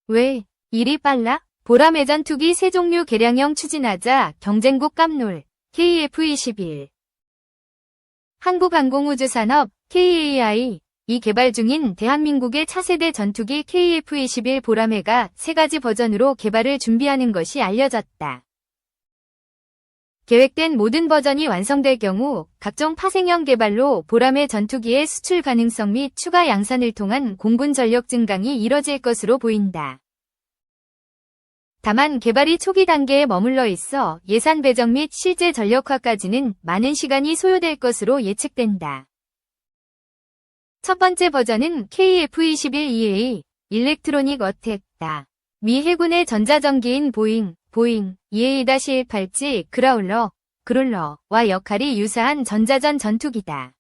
왜 일이 빨라? 보람의 전투기 새 종류 개량형 추진하자 경쟁국 깜놀. KF-21 한국항공우주산업 KAI 이 개발 중인 대한민국의 차세대 전투기 KF-21 보람회가 3가지 버전으로 개발을 준비하는 것이 알려졌다. 계획된 모든 버전이 완성될 경우 각종 파생형 개발로 보람회 전투기의 수출 가능성 및 추가 양산을 통한 공군 전력 증강이 이뤄질 것으로 보인다. 다만 개발이 초기 단계에 머물러 있어 예산 배정 및 실제 전력화까지는 많은 시간이 소요될 것으로 예측된다. 첫 번째 버전은 KF-21EA 일렉트로닉 어택다. 미 해군의 전자전기인 보잉 EA-187G 그라울러와 역할이 유사한 전자전 전투기다.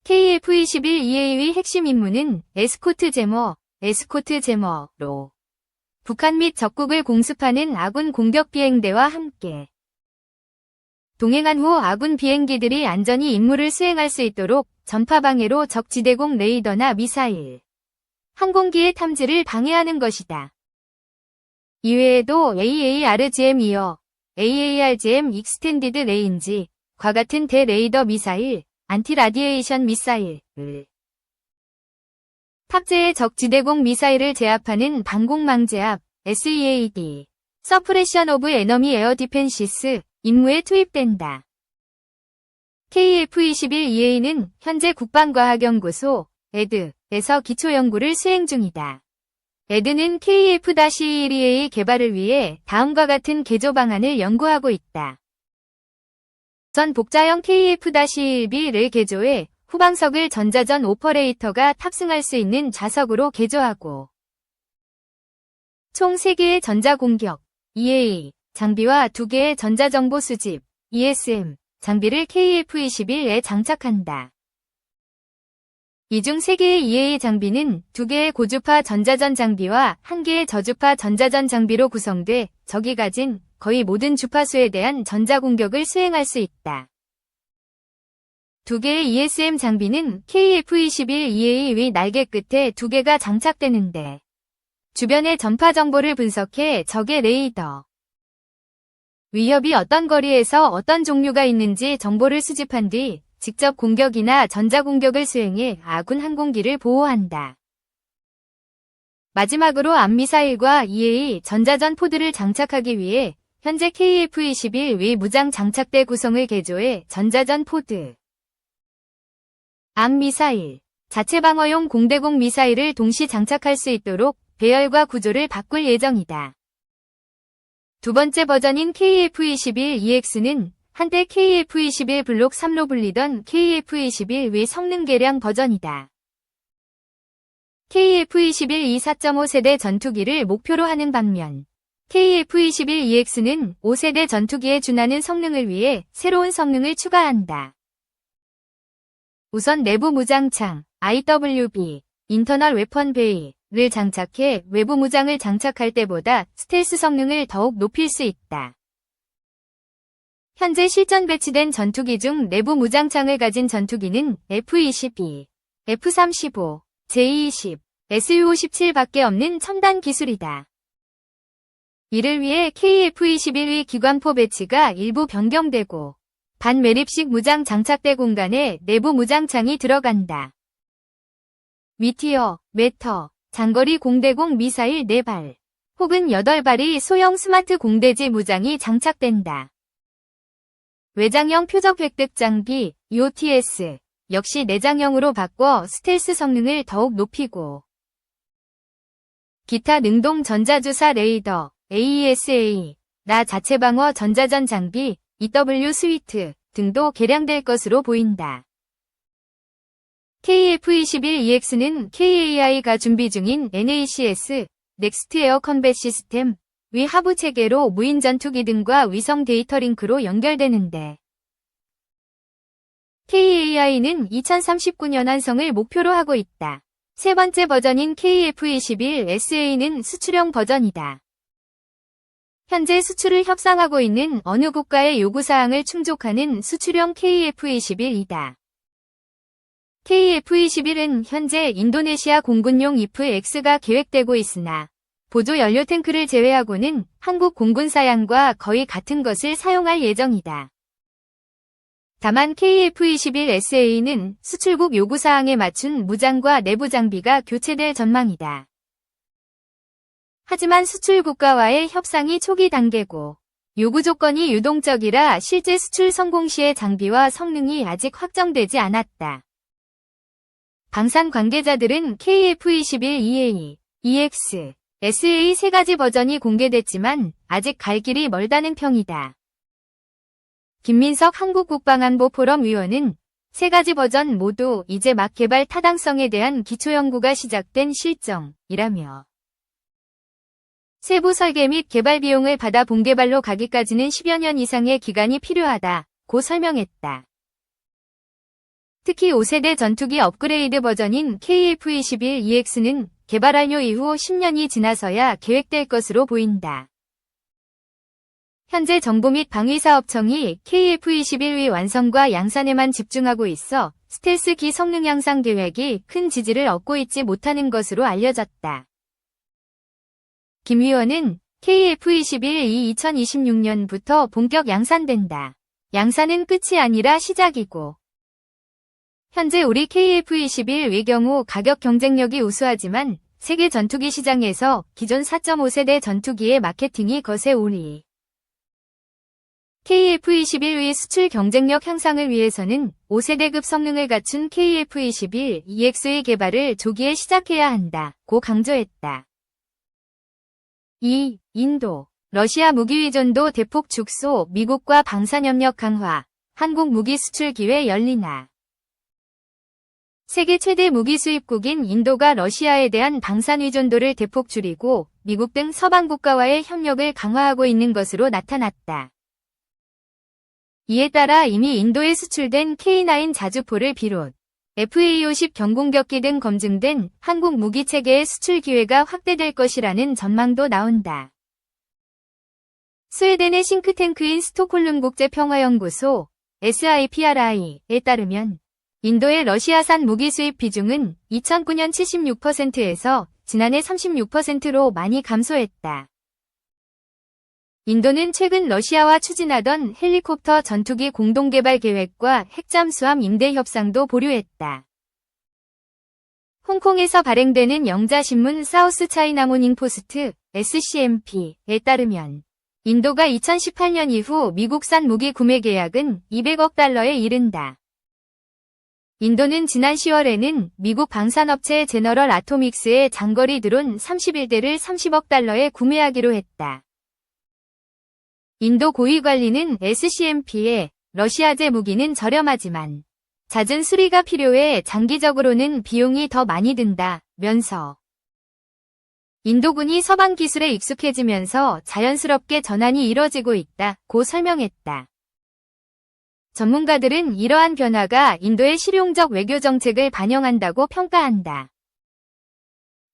KF-21EA의 핵심 임무는 에스코트 제머로 북한 및 적국을 공습하는 아군 공격 비행대와 함께 동행한 후 아군 비행기들이 안전히 임무를 수행할 수 있도록 전파 방해로 적 지대공 레이더나 미사일, 항공기의 탐지를 방해하는 것이다. 이외에도 AARGM-2어, AARGM 익스텐디드 레인지과 같은 대레이더 미사일, 안티라디에이션 미사일을 탑재해 적 지대공 미사일을 제압하는 방공망 제압, SEAD, 서프레션 오브 에너미 에어 디펜시스 임무에 투입된다. KF-21EA는 현재 국방과학연구소 에드에서 기초연구를 수행 중이다. 에드는 KF-21EA 개발을 위해 다음과 같은 개조 방안을 연구하고 있다. 전 복자형 KF-21B를 개조해 후방석을 전자전 오퍼레이터가 탑승할 수 있는 좌석으로 개조하고 총 3개의 전자공격 EA 장비와 2개의 전자정보 수집 ESM 장비를 KF-21에 장착한다. 이 중 3개의 EA 장비는 2개의 고주파 전자전 장비와 1개의 저주파 전자전 장비로 구성돼 적이 가진 거의 모든 주파수에 대한 전자공격을 수행할 수 있다. 2개의 ESM 장비는 KF-21EA 위 날개 끝에 2개가 장착되는데 주변의 전파 정보를 분석해 적의 레이더, 위협이 어떤 거리에서 어떤 종류가 있는지 정보를 수집한 뒤 직접 공격이나 전자공격을 수행해 아군 항공기를 보호한다. 마지막으로 암미사일과 EA 전자전 포드를 장착하기 위해 현재 KF-21 위 무장 장착대 구성을 개조해 전자전 포드, 암미사일, 자체 방어용 공대공 미사일을 동시 장착할 수 있도록 배열과 구조를 바꿀 예정이다. 두 번째 버전인 KF-21EX는 한때 KF-21 블록 3로 불리던 KF-21 위 성능 개량 버전이다. KF-21 4.5 세대 전투기를 목표로 하는 반면 KF-21EX는 5세대 전투기에 준하는 성능을 위해 새로운 성능을 추가한다. 우선 내부 무장창 IWB, 인터널 웨펀 베이를 장착해 외부 무장을 장착할 때보다 스텔스 성능을 더욱 높일 수 있다. 현재 실전 배치된 전투기 중 내부 무장창을 가진 전투기는 F-22, F-35, J-20, Su-57밖에 없는 첨단 기술이다. 이를 위해 KF-21의 기관포 배치가 일부 변경되고 반매립식 무장 장착대 공간에 내부 무장창이 들어간다. 미티어, 메터, 장거리 공대공 미사일 4발 혹은 8발이 소형 스마트 공대지 무장이 장착된다. 외장형 표적 획득 장비 EOTS 역시 내장형으로 바꿔 스텔스 성능을 더욱 높이고 기타 능동 전자주사 레이더 AESA, 나 자체 방어 전자전 장비 EW 스위트 등도 개량될 것으로 보인다. KF-21EX는 KAI가 준비 중인 NACS, 넥스트 에어 컨뱃 시스템 위 하부 체계로 무인 전투기 등과 위성 데이터 링크로 연결되는데 KAI는 2039년 완성을 목표로 하고 있다. 세 번째 버전인 KF-21SA는 수출형 버전이다. 현재 수출을 협상하고 있는 어느 국가의 요구사항을 충족하는 수출형 KF-21이다. KF-21은 현재 인도네시아 공군용 IF-X가 계획되고 있으나 보조 연료 탱크를 제외하고는 한국 공군 사양과 거의 같은 것을 사용할 예정이다. 다만 KF-21SA는 수출국 요구사항에 맞춘 무장과 내부 장비가 교체될 전망이다. 하지만 수출 국가와의 협상이 초기 단계고 요구 조건이 유동적이라 실제 수출 성공 시의 장비와 성능이 아직 확정되지 않았다. 방산 관계자들은 KF-21EA, EX, SA 세 가지 버전이 공개됐지만 아직 갈 길이 멀다는 평이다. 김민석 한국국방안보포럼 위원은 세 가지 버전 모두 이제 막 개발 타당성에 대한 기초연구가 시작된 실정이라며 세부 설계 및 개발 비용을 받아 본개발로 가기까지는 10여 년 이상의 기간이 필요하다고 설명했다. 특히 5세대 전투기 업그레이드 버전인 KF-21EX는 개발 완료 이후 10년이 지나서야 계획될 것으로 보인다. 현재 정부 및 방위사업청이 KF-21의 완성과 양산에만 집중하고 있어 스텔스 기 성능 향상 계획이 큰 지지를 얻고 있지 못하는 것으로 알려졌다. 김 위원은 KF-21이 2026년부터 본격 양산된다. 양산은 끝이 아니라 시작이고 현재 우리 KF-21의 경우 가격 경쟁력이 우수하지만 세계 전투기 시장에서 기존 4.5세대 전투기의 마케팅이 거세 우리 KF-21의 수출 경쟁력 향상을 위해서는 5세대급 성능을 갖춘 KF-21EX의 개발을 조기에 시작해야 한다고 강조했다. 2. 인도, 러시아 무기 의존도 대폭 축소, 미국과 방산협력 강화, 한국 무기 수출 기회 열리나. 세계 최대 무기 수입국인 인도가 러시아에 대한 방산 의존도를 대폭 줄이고 미국 등 서방 국가와의 협력을 강화하고 있는 것으로 나타났다. 이에 따라 이미 인도에 수출된 K9 자주포를 비롯 FA-50 경공격기 등 검증된 한국 무기 체계의 수출 기회가 확대될 것이라는 전망도 나온다. 스웨덴의 싱크탱크인 스톡홀름 국제평화연구소 SIPRI에 따르면 인도의 러시아산 무기 수입 비중은 2009년 76%에서 지난해 36%로 많이 감소했다. 인도는 최근 러시아와 추진하던 헬리콥터 전투기 공동개발 계획과 핵잠수함 임대 협상도 보류했다. 홍콩에서 발행되는 영자신문 사우스 차이나 모닝 포스트 SCMP에 따르면 인도가 2018년 이후 미국산 무기 구매 계약은 200억 달러에 이른다. 인도는 지난 10월에는 미국 방산업체 제너럴 아토믹스의 장거리 드론 31대를 30억 달러에 구매하기로 했다. 인도 고위관리는 SCMP에 러시아제 무기는 저렴하지만 잦은 수리가 필요해 장기적으로는 비용이 더 많이 든다면서 인도군이 서방 기술에 익숙해지면서 자연스럽게 전환이 이뤄지고 있다고 설명했다. 전문가들은 이러한 변화가 인도의 실용적 외교 정책을 반영한다고 평가한다.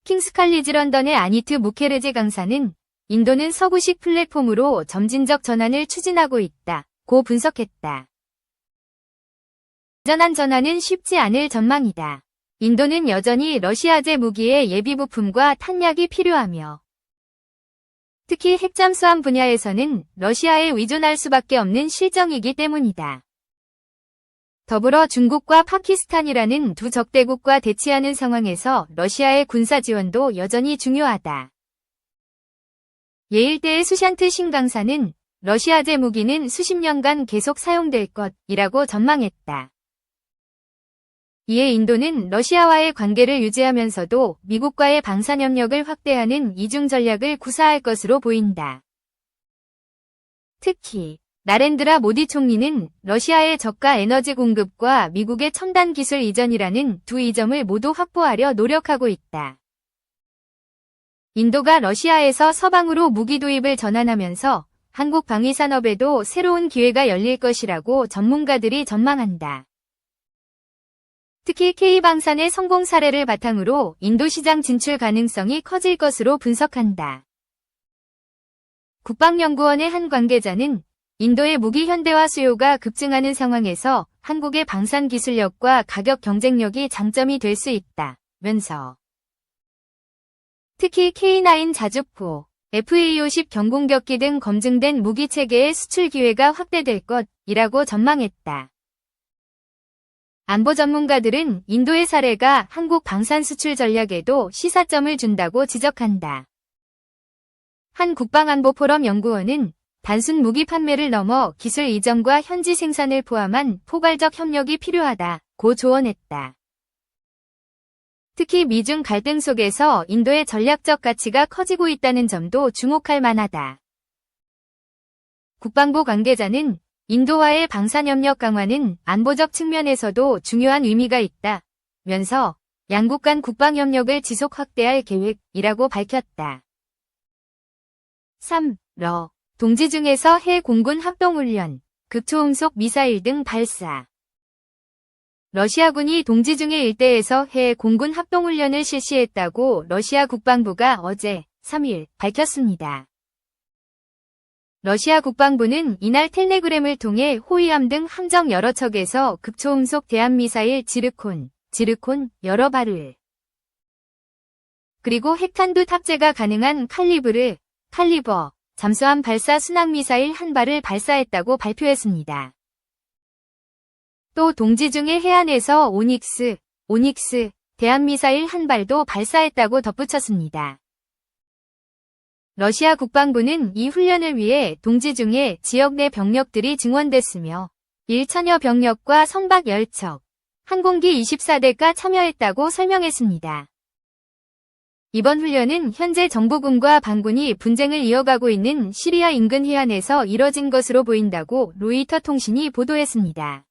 킹스 칼리지 런던의 아니트 무케르지 강사는 인도는 서구식 플랫폼으로 점진적 전환을 추진하고 있다고 분석했다. 완전한 전환은 쉽지 않을 전망이다. 인도는 여전히 러시아제 무기의 예비 부품과 탄약이 필요하며 특히 핵잠수함 분야에서는 러시아에 의존할 수밖에 없는 실정이기 때문이다. 더불어 중국과 파키스탄이라는 두 적대국과 대치하는 상황에서 러시아의 군사 지원도 여전히 중요하다. 예일대의 수샨트 신 강사는 러시아제 무기는 수십 년간 계속 사용될 것이라고 전망했다. 이에 인도는 러시아와의 관계를 유지하면서도 미국과의 방산협력을 확대하는 이중 전략을 구사할 것으로 보인다. 특히 나렌드라 모디 총리는 러시아의 저가 에너지 공급과 미국의 첨단 기술 이전이라는 두 이점을 모두 확보하려 노력하고 있다. 인도가 러시아에서 서방으로 무기 도입을 전환하면서 한국 방위산업에도 새로운 기회가 열릴 것이라고 전문가들이 전망한다. 특히 K방산의 성공 사례를 바탕으로 인도 시장 진출 가능성이 커질 것으로 분석한다. 국방연구원의 한 관계자는 인도의 무기 현대화 수요가 급증하는 상황에서 한국의 방산 기술력과 가격 경쟁력이 장점이 될 수 있다면서 특히 K9 자주포, FA-50 경공격기 등 검증된 무기 체계의 수출 기회가 확대될 것이라고 전망했다. 안보 전문가들은 인도의 사례가 한국 방산 수출 전략에도 시사점을 준다고 지적한다. 한 국방안보포럼 연구원은 단순 무기 판매를 넘어 기술 이전과 현지 생산을 포함한 포괄적 협력이 필요하다고 조언했다. 특히 미중 갈등 속에서 인도의 전략적 가치가 커지고 있다는 점도 주목할 만하다. 국방부 관계자는 인도와의 방산협력 강화는 안보적 측면에서도 중요한 의미가 있다면서 양국 간 국방협력을 지속 확대할 계획이라고 밝혔다. 3. 동지 중에서 해 공군 합동훈련, 극초음속 미사일 등 발사. 러시아군이 동지 중해 일대에서 해 공군 합동훈련을 실시했다고 러시아 국방부가 어제 3일 밝혔습니다. 러시아 국방부는 이날 텔레그램을 통해 호위함 등 함정 여러 척에서 극초음속 대함미사일 지르콘 여러 발을 그리고 핵탄두 탑재가 가능한 칼리버, 잠수함 발사 순항미사일 한 발을 발사했다고 발표했습니다. 또 동지 중해 해안에서 오닉스 대함미사일 한 발도 발사했다고 덧붙였습니다. 러시아 국방부는 이 훈련을 위해 동지 중해 지역 내 병력들이 증원됐으며 1천여 병력과 선박 10척, 항공기 24대가 참여했다고 설명했습니다. 이번 훈련은 현재 정부군과 반군이 분쟁을 이어가고 있는 시리아 인근 해안에서 이뤄진 것으로 보인다고 로이터 통신이 보도했습니다.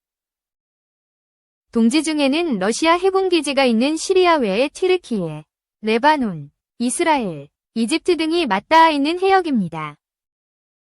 동지 중에는 러시아 해군기지가 있는 시리아 외에 튀르키예, 레바논, 이스라엘, 이집트 등이 맞닿아 있는 해역입니다.